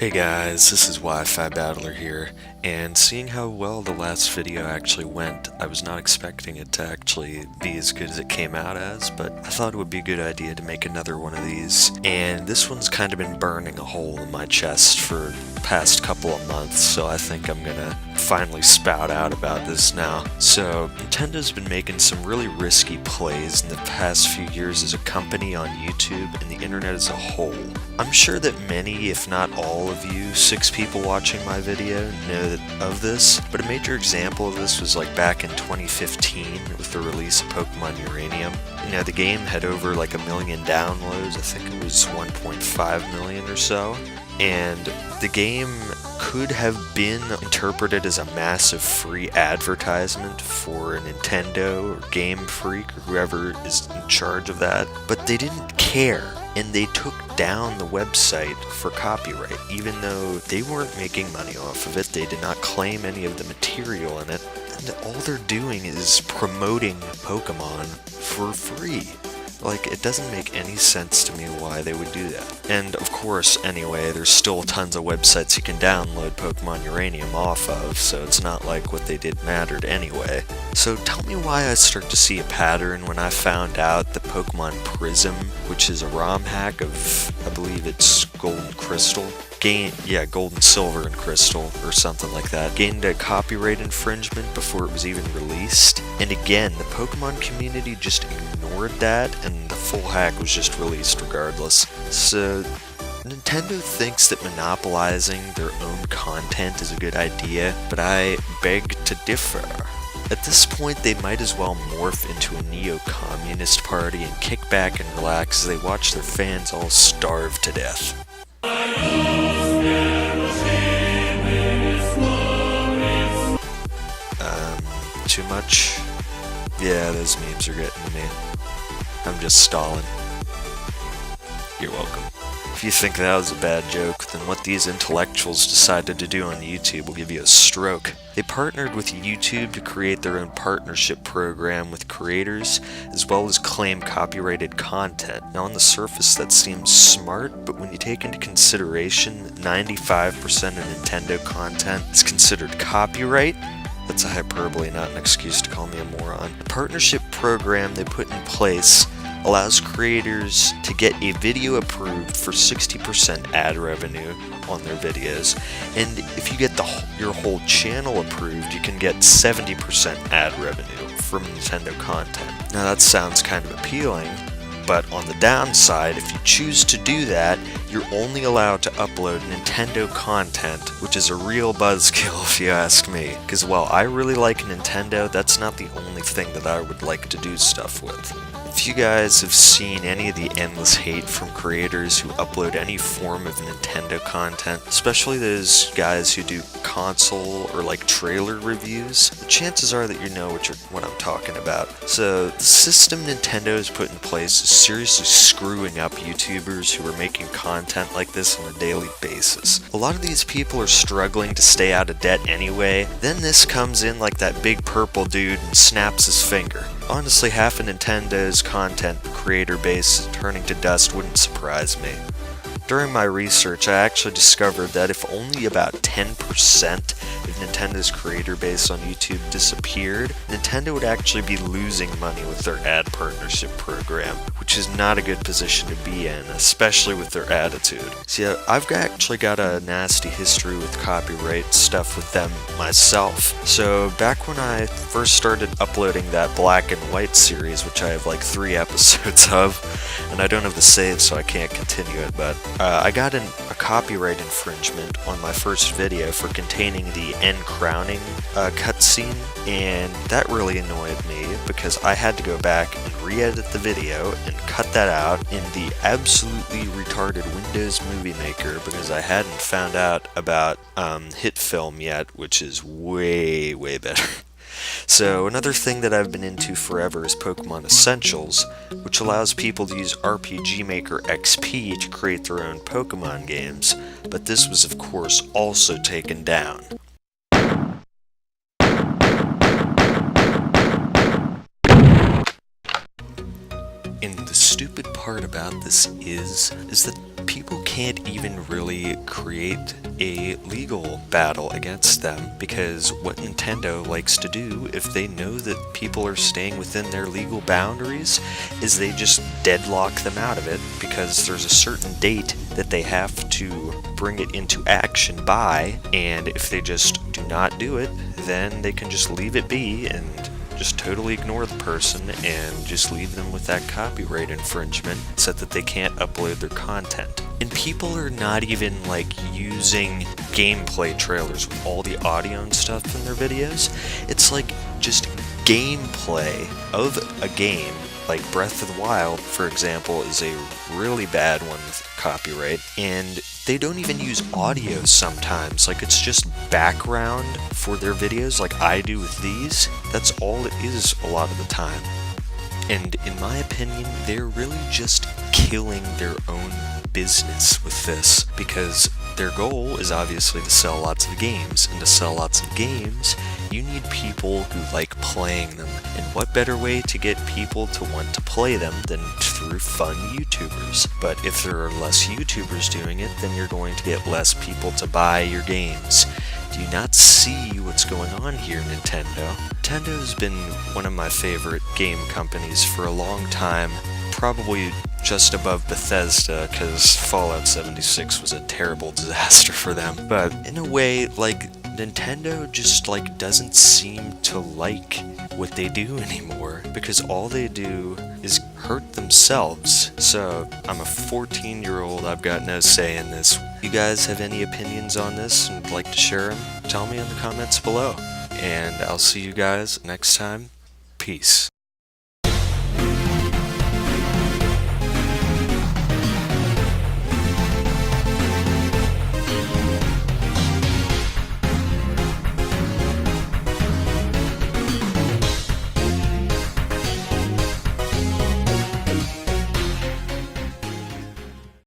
Hey guys, this is Wi-Fi Battler here, and seeing how well the last video actually went, I was not expecting it to actually be as good as it came out as, but I thought it would be a good idea to make another one of these, and this one's kind of been burning a hole in my chest for the past couple of months, so I think I'm gonna finally spout out about this now. So, Nintendo's been making some really risky plays in the past few years as a company on YouTube and the internet as a whole. I'm sure that many, if not all of you, 6 people watching my video know of this, but a major example of this was like back in 2015 with the release of Pokemon Uranium. You know, the game had over like 1 million downloads, I think it was 1.5 million or so, and the game could have been interpreted as a massive free advertisement for Nintendo or Game Freak or whoever is in charge of that, but they didn't care. And they took down the website for copyright. Even though they weren't making money off of it, they did not claim any of the material in it, and all they're doing is promoting Pokemon for free. Like, it doesn't make any sense to me why they would do that. And of course, anyway, there's still tons of websites you can download Pokemon Uranium off of, so it's not like what they did mattered anyway. So tell me why I start to see a pattern when I found out that Pokemon Prism, which is a ROM hack of, I believe it's Gold and Crystal, Gold and Silver and Crystal, or something like that, gained a copyright infringement before it was even released. And again, the Pokemon community just ignored that, and the full hack was just released regardless. So, Nintendo thinks that monopolizing their own content is a good idea, but I beg to differ. At this point, they might as well morph into a neo-communist party and kick back and relax as they watch their fans all starve to death. Too much? Yeah, those memes are getting to me. I'm just stalling. You're welcome. If you think that was a bad joke, then what these intellectuals decided to do on YouTube will give you a stroke. They partnered with YouTube to create their own partnership program with creators, as well as claim copyrighted content. Now on the surface that seems smart, but when you take into consideration that 95% of Nintendo content is considered copyright, that's a hyperbole, not an excuse to call me a moron. The partnership program they put in place allows creators to get a video approved for 60% ad revenue on their videos, and if you get your whole channel approved, you can get 70% ad revenue from Nintendo content. Now that sounds kind of appealing, but on the downside, if you choose to do that, you're only allowed to upload Nintendo content, which is a real buzzkill if you ask me. Because while I really like Nintendo, that's not the only thing that I would like to do stuff with. If you guys have seen any of the endless hate from creators who upload any form of Nintendo content, especially those guys who do console or like trailer reviews, the chances are that you know what I'm talking about. So the system Nintendo has put in place is seriously screwing up YouTubers who are making content like this on a daily basis. A lot of these people are struggling to stay out of debt anyway, then this comes in like that big purple dude and snaps his finger. Honestly, half of Nintendo's content creator base turning to dust wouldn't surprise me. During my research, I actually discovered that if only about 10% of Nintendo's creator base on YouTube disappeared, Nintendo would actually be losing money with their ad partnership program, which is not a good position to be in, especially with their attitude. See, I've actually got a nasty history with copyright stuff with them myself. So back when I first started uploading that Black and White series, which I have like 3 episodes of, and I don't have the save so I can't continue it, but I got a copyright infringement on my first video for containing the end crowning cutscene, and that really annoyed me because I had to go back and re-edit the video and cut that out in the absolutely retarded Windows Movie Maker because I hadn't found out about HitFilm yet, which is way, way better. So another thing that I've been into forever is Pokemon Essentials, which allows people to use RPG Maker XP to create their own Pokemon games, but this was of course also taken down. And the stupid part part about this is that people can't even really create a legal battle against them, because what Nintendo likes to do, if they know that people are staying within their legal boundaries, is they just deadlock them out of it, because there's a certain date that they have to bring it into action by, and if they just do not do it, then they can just leave it be and just totally ignore the person and just leave them with that copyright infringement so that they can't upload their content. And people are not even like using gameplay trailers with all the audio and stuff in their videos. It's like just gameplay of a game. Like Breath of the Wild, for example, is a really bad one with copyright, and they don't even use audio sometimes. Like, it's just background for their videos like I do with these. That's all it is a lot of the time. And in my opinion, they're really just killing their own business with this, because their goal is obviously to sell lots of games, and to sell lots of games, you need people who like playing them, and what better way to get people to want to play them than through fun YouTubers? But if there are less YouTubers doing it, then you're going to get less people to buy your games. Do you not see what's going on here, Nintendo? Nintendo's been one of my favorite game companies for a long time, probably just above Bethesda, because Fallout 76 was a terrible disaster for them. But in a way, like, Nintendo just like doesn't seem to like what they do anymore, because all they do is hurt themselves. So I'm a 14-year-old, I've got no say in this. You guys have any opinions on this and would like to share them? Tell me in the comments below. And I'll see you guys next time. Peace.